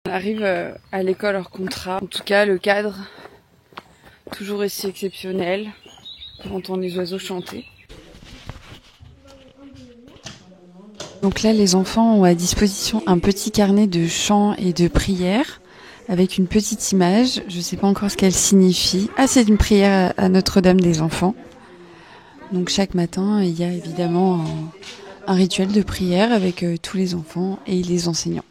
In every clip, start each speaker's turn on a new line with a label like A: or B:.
A: On arrive à l'école hors contrat. En tout cas, le cadre, toujours aussi exceptionnel. On entend les oiseaux chanter. Donc là, les enfants ont à disposition un petit carnet de chants et de prières avec une petite image. Je ne sais pas encore ce qu'elle signifie. Ah, c'est une prière à Notre-Dame des Enfants. Donc chaque matin, il y a évidemment un rituel de prière avec tous les enfants et les enseignants.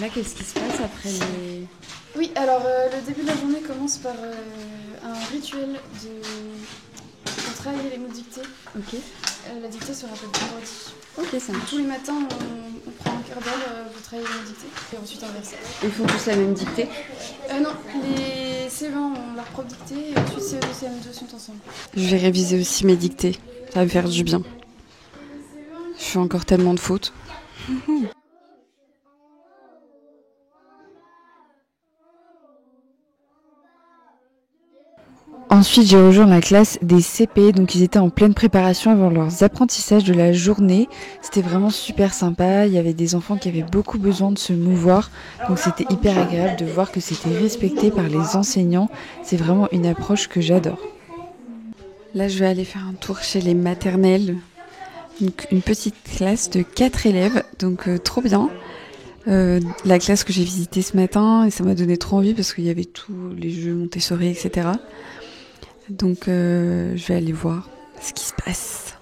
A: Là, qu'est-ce qui se passe après les...
B: Oui, alors le début de la journée commence par un rituel pour travailler les mots dictés.
A: Ok.
B: La dictée se rappelle vendredi.
A: Ok, ça marche.
B: Tous les matins, on prend un quart d'heure pour travailler les mots dictés et ensuite inverser.
A: Ils font tous la même dictée?
B: Non, les CE1 ont leur propre dictée et ensuite CE2 et CM2 sont ensemble.
A: Je vais réviser aussi mes dictées. Ça va me faire du bien. Je fais encore tellement de fautes. Ensuite, j'ai rejoint la classe des CP, donc ils étaient en pleine préparation avant leurs apprentissages de la journée. C'était vraiment super sympa, il y avait des enfants qui avaient beaucoup besoin de se mouvoir, donc c'était hyper agréable de voir que c'était respecté par les enseignants. C'est vraiment une approche que j'adore. Là, je vais aller faire un tour chez les maternelles, donc une petite classe de 4 élèves, donc trop bien. La classe que j'ai visitée ce matin, et ça m'a donné trop envie parce qu'il y avait tous les jeux Montessori, etc. Donc je vais aller voir ce qui se passe.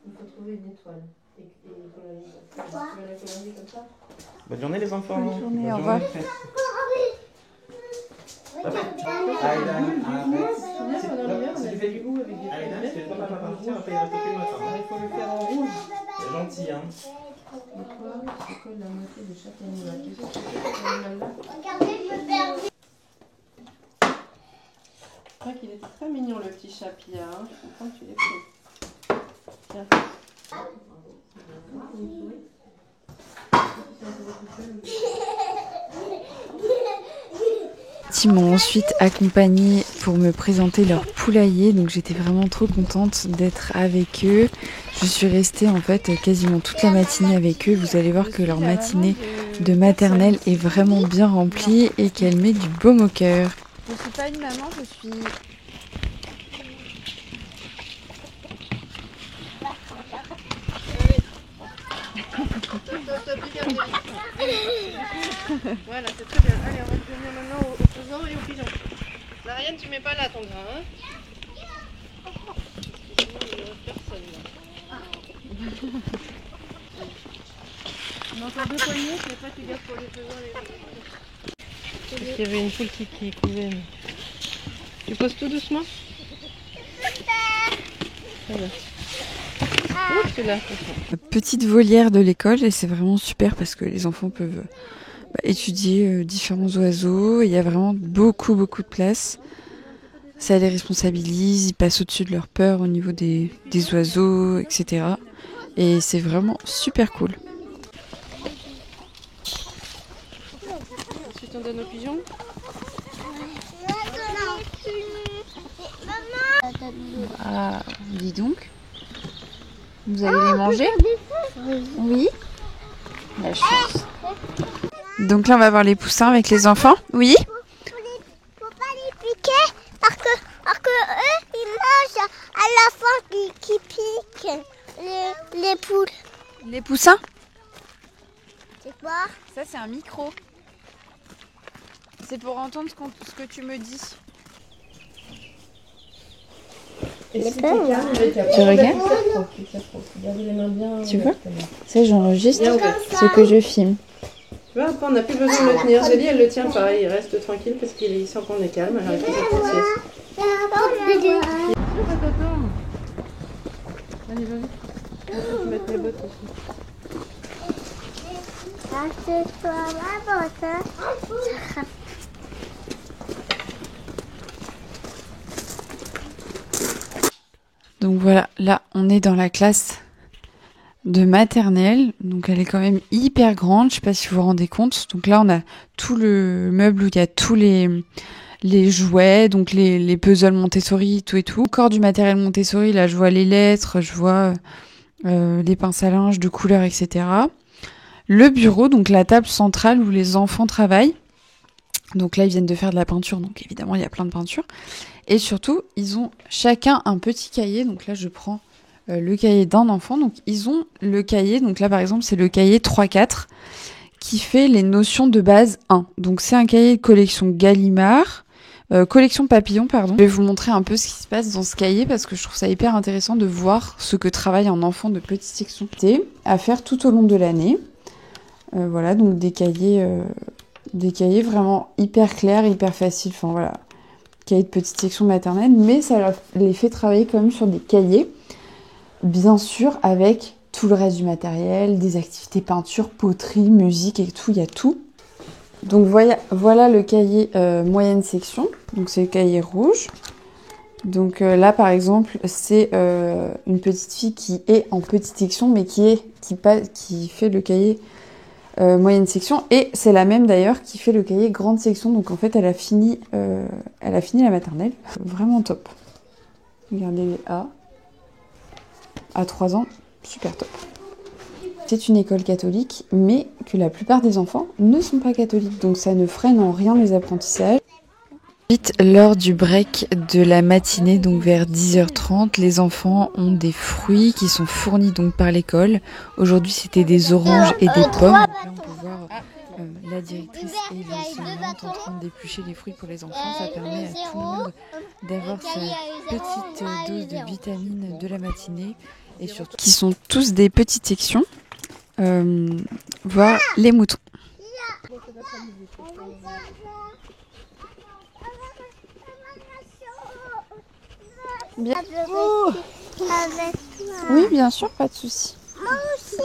C: Il faut trouver une étoile. Et il faut la colorier comme ça. Bonne journée les enfants.
A: Bonne journée, au revoir.
C: Si tu fais du goût avec des feuilles, c'est pas partir, après il reste que le matin. Il faut le faire en rouge. C'est gentil, hein. L'étoile, c'est quoi la moitié de chaque animal? Qu'est-ce que c'est que cet animal-là? Regardez, je perds. Je crois qu'il était très mignon le petit chat Pia. Je suis contente que tu l'aies pris. Tiens.
A: Ils m'ont ensuite accompagnée pour me présenter leur poulailler, donc j'étais vraiment trop contente d'être avec eux. Je suis restée en fait quasiment toute la matinée avec eux. Vous allez voir que leur matinée de maternelle est vraiment bien remplie et qu'elle met du baume au cœur.
B: Je suis pas une maman, je suis...
C: Voilà, c'est très bien. Allez, on va venir maintenant au faisan et au pigeon. Marianne, tu mets pas là ton grain, hein? Sinon, il n'y aura personne là. On a encore deux poignées, je sais pas si tu gardes pour les faisans et les... Il y avait une poule qui couvait. Tu poses tout doucement? Voilà.
A: Petite volière de l'école et c'est vraiment super parce que les enfants peuvent étudier différents oiseaux. Il y a vraiment beaucoup de place. Ça les responsabilise, ils passent au-dessus de leur peur au niveau des oiseaux, etc. Et c'est vraiment super cool.
C: Ensuite on donne aux pigeons.
A: Ah, dis donc. Vous allez les manger? Oui. La chance. Donc là, on va voir les poussins avec les enfants. Oui.
D: Faut pas les piquer parce que eux, ils mangent à la fin qui piquent les poules.
A: Les poussins?
D: C'est quoi?
A: Ça, c'est un micro. C'est pour entendre ce que tu me dis.
C: Et si
D: tu regardes,
A: Tu regardes?
C: Gardez les mains bien.
A: Tu vois? Ça, j'enregistre ce que je filme.
C: Tu vois, après on n'a plus besoin de le tenir. Zélie, elle le tient pareil, il reste tranquille parce qu'il sent qu'on est calme. Alors il fait sa petite sieste. Allez, vas-y. Je vais mettre mes bottes aussi.
D: Assieds-toi ma botte.
A: Donc voilà, là, on est dans la classe de maternelle. Donc elle est quand même hyper grande, je sais pas si vous vous rendez compte. Donc là, on a tout le meuble où il y a tous les les jouets, donc les puzzles Montessori, tout et tout. Encore du matériel Montessori, là je vois les lettres, je vois les pinces à linge de couleurs, etc. Le bureau, donc la table centrale où les enfants travaillent. Donc là, ils viennent de faire de la peinture, donc évidemment, il y a plein de peintures. Et surtout, ils ont chacun un petit cahier. Donc là, je prends le cahier d'un enfant. Donc ils ont le cahier, donc là par exemple, c'est le cahier 3-4 qui fait les notions de base 1. Donc c'est un cahier de collection Gallimard, collection Papillon, pardon. Je vais vous montrer un peu ce qui se passe dans ce cahier parce que je trouve ça hyper intéressant de voir ce que travaille un enfant de petite section à faire tout au long de l'année. Voilà, donc des cahiers vraiment hyper clairs, hyper faciles. Enfin voilà, cahiers de petite section maternelle, mais ça les fait travailler quand même sur des cahiers, bien sûr, avec tout le reste du matériel, des activités peinture, poterie, musique et tout, il y a tout. Donc voilà le cahier moyenne section, donc c'est le cahier rouge. Donc là par exemple c'est une petite fille qui est en petite section mais qui fait le cahier moyenne section, et c'est la même d'ailleurs qui fait le cahier grande section, donc en fait elle a fini la maternelle. Vraiment top. Regardez les A. À 3 ans, super top. C'est une école catholique, mais que la plupart des enfants ne sont pas catholiques, donc ça ne freine en rien les apprentissages. Ensuite, lors du break de la matinée, donc vers 10h30, les enfants ont des fruits qui sont fournis donc par l'école. Aujourd'hui, c'était des oranges et des pommes. Donc là, on peut voir la directrice et l'enseignante en train d'éplucher les fruits pour les enfants. Ça permet à tout le monde d'avoir sa petite dose de vitamines de la matinée, et surtout qui sont tous des petites sections. Voir les moutons. Bien. Oh. Oui, bien sûr, pas de souci.
D: Moi aussi.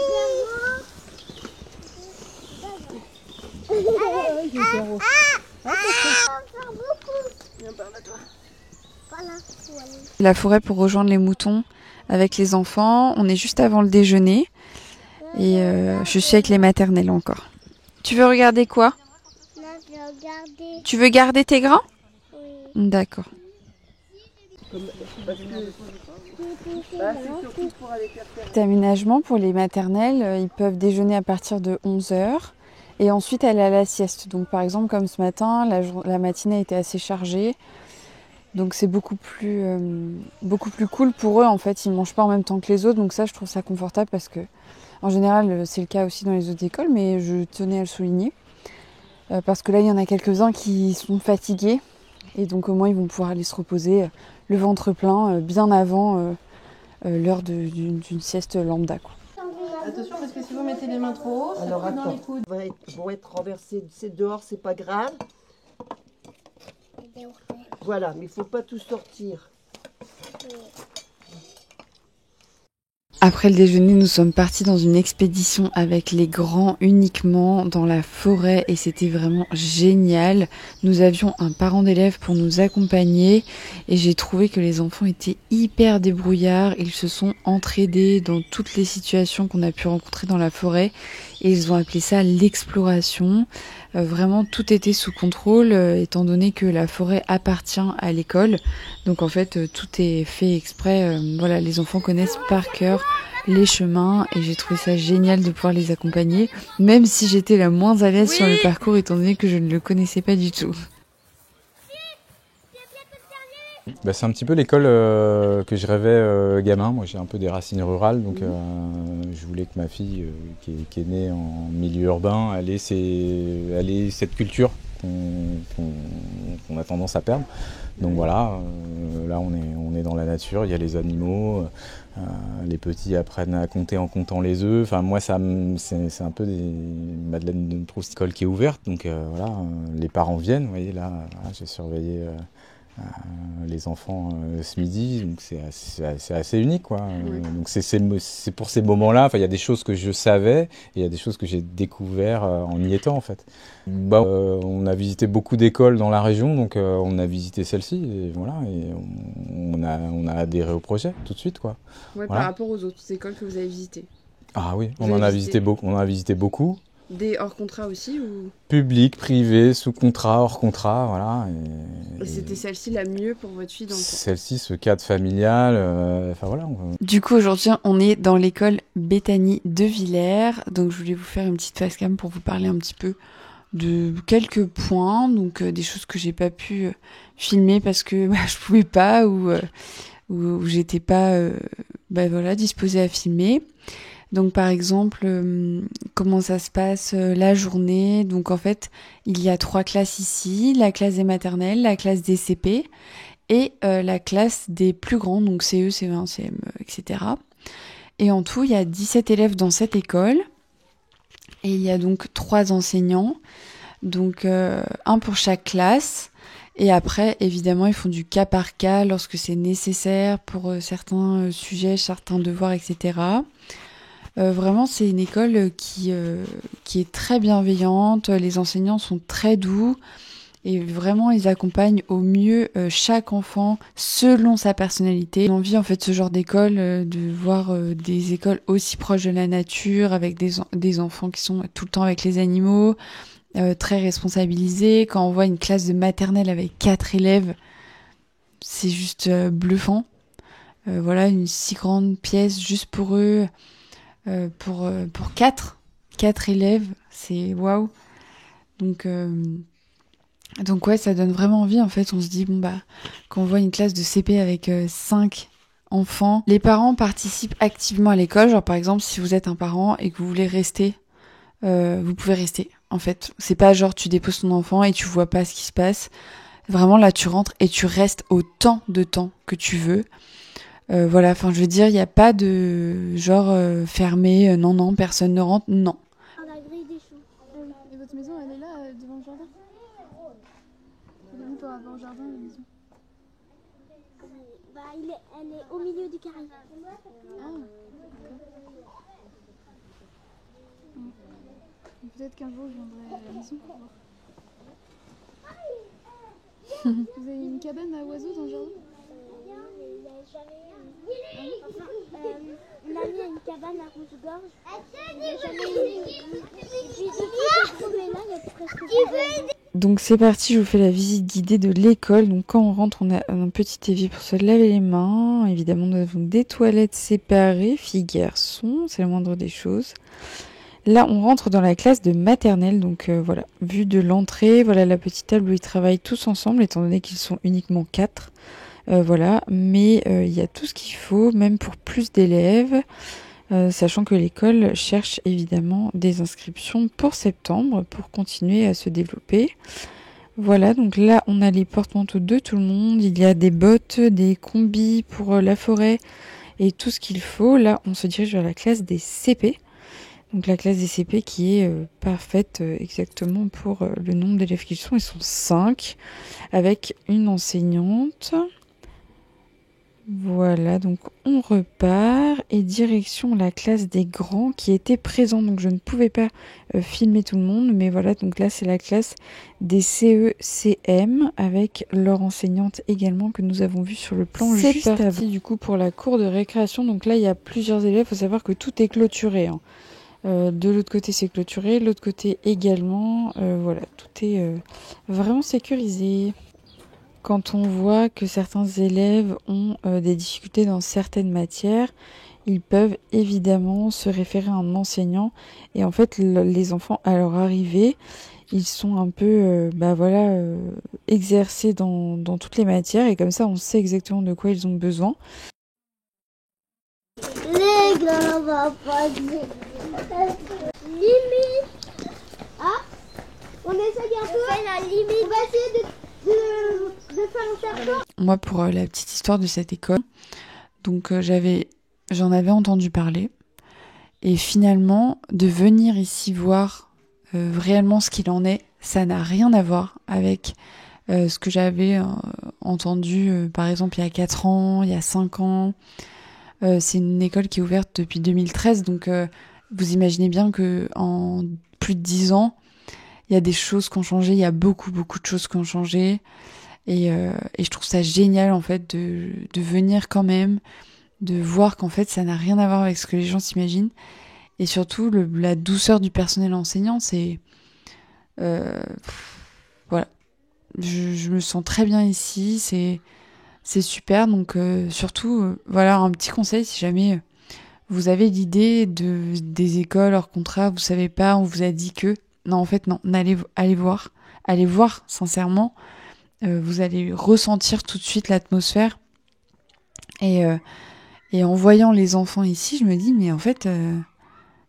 A: La forêt pour rejoindre les moutons avec les enfants. On est juste avant le déjeuner et je suis avec les maternelles encore. Tu veux regarder quoi?
D: Non, je vais regarder.
A: Tu veux garder tes grands?
D: Oui.
A: D'accord. Cet aménagement pour les maternelles, ils peuvent déjeuner à partir de 11h et ensuite aller à la sieste. Donc par exemple comme ce matin, la matinée était assez chargée. Donc c'est beaucoup plus cool pour eux en fait, ils mangent pas en même temps que les autres, donc ça je trouve ça confortable parce que en général c'est le cas aussi dans les autres écoles, mais je tenais à le souligner parce que là il y en a quelques-uns qui sont fatigués et donc au moins ils vont pouvoir aller se reposer le ventre plein bien avant l'heure d'une sieste lambda quoi.
C: Attention parce que si vous mettez les mains trop haut, ça
E: alors
C: coule dans les coudes.
E: Vont être renversés, c'est dehors, c'est pas grave. Voilà, mais il faut pas tout sortir.
A: Après le déjeuner, nous sommes partis dans une expédition avec les grands uniquement dans la forêt et c'était vraiment génial. Nous avions un parent d'élève pour nous accompagner et j'ai trouvé que les enfants étaient hyper débrouillards. Ils se sont entraidés dans toutes les situations qu'on a pu rencontrer dans la forêt et ils ont appelé ça l'exploration. Vraiment tout était sous contrôle étant donné que la forêt appartient à l'école. Donc en fait tout est fait exprès. Voilà, les enfants connaissent par cœur les chemins et j'ai trouvé ça génial de pouvoir les accompagner, même si j'étais la moins à l'aise sur le parcours étant donné que je ne le connaissais pas du tout.
F: Bah, c'est un petit peu l'école que je rêvais gamin. Moi j'ai un peu des racines rurales, donc je voulais que ma fille qui est née en milieu urbain, elle ait cette culture qu'on a tendance à perdre. Donc voilà, là on est dans la nature, il y a les animaux, les petits apprennent à compter en comptant les œufs. Enfin moi c'est un peu des Madeleine de Proust, école qui est ouverte, donc voilà, les parents viennent, vous voyez là, j'ai surveillé les enfants ce midi, donc c'est assez unique quoi. Donc c'est pour ces moments-là, enfin il y a des choses que je savais et il y a des choses que j'ai découvert en y étant en fait. On a visité beaucoup d'écoles dans la région, donc on a visité celle-ci et voilà, et on a adhéré au projet tout de suite quoi.
A: Ouais,
F: voilà.
A: Par rapport aux autres écoles que vous avez visitées.
F: Ah oui, on a visité beaucoup.
A: Des hors contrat aussi ou...
F: Public, privé, sous contrat, hors contrat, voilà.
A: Et c'était celle-ci la mieux pour votre fille dans le temps.
F: Celle-ci, ce cadre familial, enfin voilà.
A: Du coup, aujourd'hui, on est dans l'école Béthanie de Villers. Donc, je voulais vous faire une petite facecam pour vous parler un petit peu de quelques points. Donc, des choses que j'ai pas pu filmer parce que je pouvais pas ou j'étais pas disposée à filmer. Donc par exemple, comment ça se passe la journée. Donc en fait, il y a 3 classes ici, la classe des maternelles, la classe des CP et la classe des plus grands, donc CE, CE1, CM, etc. Et en tout, il y a 17 élèves dans cette école et il y a donc 3 enseignants, donc un pour chaque classe. Et après, évidemment, ils font du cas par cas lorsque c'est nécessaire pour certains sujets, certains devoirs, etc. Vraiment, c'est une école qui est très bienveillante. Les enseignants sont très doux et vraiment, ils accompagnent au mieux chaque enfant selon sa personnalité. J'ai envie, en fait, ce genre d'école, de voir des écoles aussi proches de la nature, avec des enfants qui sont tout le temps avec les animaux, très responsabilisés. Quand on voit une classe de maternelle avec 4 élèves, c'est juste bluffant. Voilà, une si grande pièce juste pour eux. Pour 4 élèves, c'est waouh. Donc ouais, ça donne vraiment envie. En fait, on se dit quand on voit une classe de CP avec 5 enfants, les parents participent activement à l'école. Genre par exemple, si vous êtes un parent et que vous voulez rester, vous pouvez rester. En fait, c'est pas genre tu déposes ton enfant et tu vois pas ce qui se passe. Vraiment là, tu rentres et tu restes autant de temps que tu veux. Voilà, enfin je veux dire, il n'y a pas de genre fermé, non, personne ne rentre, non.
B: La grille des choux. Et votre maison, elle est là, devant le jardin? Elle est où par rapport au jardin, la maison?
D: Elle est au milieu du carré.
B: Ah, d'accord. Peut-être qu'un jour, je viendrai à la maison pour voir. Vous avez une cabane à oiseaux dans le jardin?
D: On a mis une cabane à rouge-gorge. Il n'y a jamais eu. Et puis depuis que j'ai trouvé là, il y a presque pas.
A: Donc c'est parti, je vous fais la visite guidée de l'école. Donc quand on rentre, on a un petit évier pour se laver les mains. Évidemment, nous avons des toilettes séparées, filles-garçons, c'est la moindre des choses. Là, on rentre dans la classe de maternelle. Donc voilà, vue de l'entrée, voilà la petite table où ils travaillent tous ensemble, étant donné qu'ils sont uniquement 4. Voilà, mais il y a tout ce qu'il faut, même pour plus d'élèves, sachant que l'école cherche évidemment des inscriptions pour septembre pour continuer à se développer. Voilà, donc là on a les porte-manteaux de tout le monde, il y a des bottes, des combis pour la forêt et tout ce qu'il faut. Là on se dirige vers la classe des CP. Donc la classe des CP qui est parfaite exactement pour le nombre d'élèves qu'ils sont. Ils sont 5 avec une enseignante. Voilà, donc on repart et direction la classe des grands qui était présente. Donc je ne pouvais pas filmer tout le monde, mais voilà, donc là c'est la classe des CE-CM avec leur enseignante également que nous avons vu sur le plan juste avant. C'est parti du coup pour la cour de récréation. Donc là il y a plusieurs élèves, il faut savoir que tout est clôturé. De l'autre côté c'est clôturé, de l'autre côté également. Voilà, tout est vraiment sécurisé. Quand on voit que certains élèves ont des difficultés dans certaines matières, ils peuvent évidemment se référer à un enseignant. Et en fait, les enfants, à leur arrivée, ils sont un peu exercés dans toutes les matières. Et comme ça, on sait exactement de quoi ils ont besoin.
D: Les gars, on va pas dire. Limite. Ah, on essaie bientôt. On fait la limite. On va essayer de faire un serpent.
A: Moi, pour la petite histoire de cette école, donc j'en avais entendu parler. Et finalement, de venir ici voir réellement ce qu'il en est, ça n'a rien à voir avec ce que j'avais entendu, par exemple, il y a 4 ans, il y a 5 ans. C'est une école qui est ouverte depuis 2013, donc vous imaginez bien que en plus de 10 ans, il y a des choses qui ont changé, il y a beaucoup de choses qui ont changé. Et je trouve ça génial en fait de venir quand même, de voir qu'en fait ça n'a rien à voir avec ce que les gens s'imaginent. Et surtout, la douceur du personnel enseignant, c'est... voilà. Je me sens très bien ici, c'est super. Donc surtout, voilà, un petit conseil, si jamais vous avez l'idée des écoles hors contrat, vous savez pas, on vous a dit que... Non, en fait, non, allez voir. Allez voir, sincèrement. Vous allez ressentir tout de suite l'atmosphère. Et en voyant les enfants ici, je me dis, mais en fait,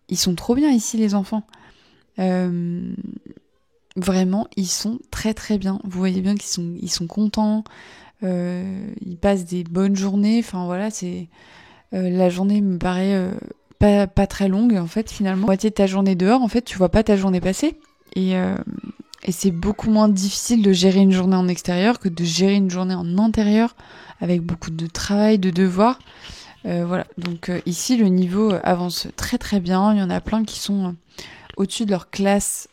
A: ils sont trop bien ici, les enfants. Vraiment, ils sont très très bien. Vous voyez bien qu'ils sont contents. Ils passent des bonnes journées. Enfin voilà, la journée me paraît pas très longue. En fait, finalement, moitié de ta journée dehors, en fait, tu vois pas ta journée passer. Et c'est beaucoup moins difficile de gérer une journée en extérieur que de gérer une journée en intérieur avec beaucoup de travail, de devoirs. Voilà. Donc ici, le niveau avance très très bien. Il y en a plein qui sont au-dessus de leur classe.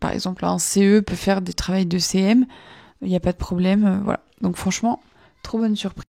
A: Par exemple, un CE peut faire des travails de CM. Il n'y a pas de problème. Voilà. Donc franchement, trop bonne surprise.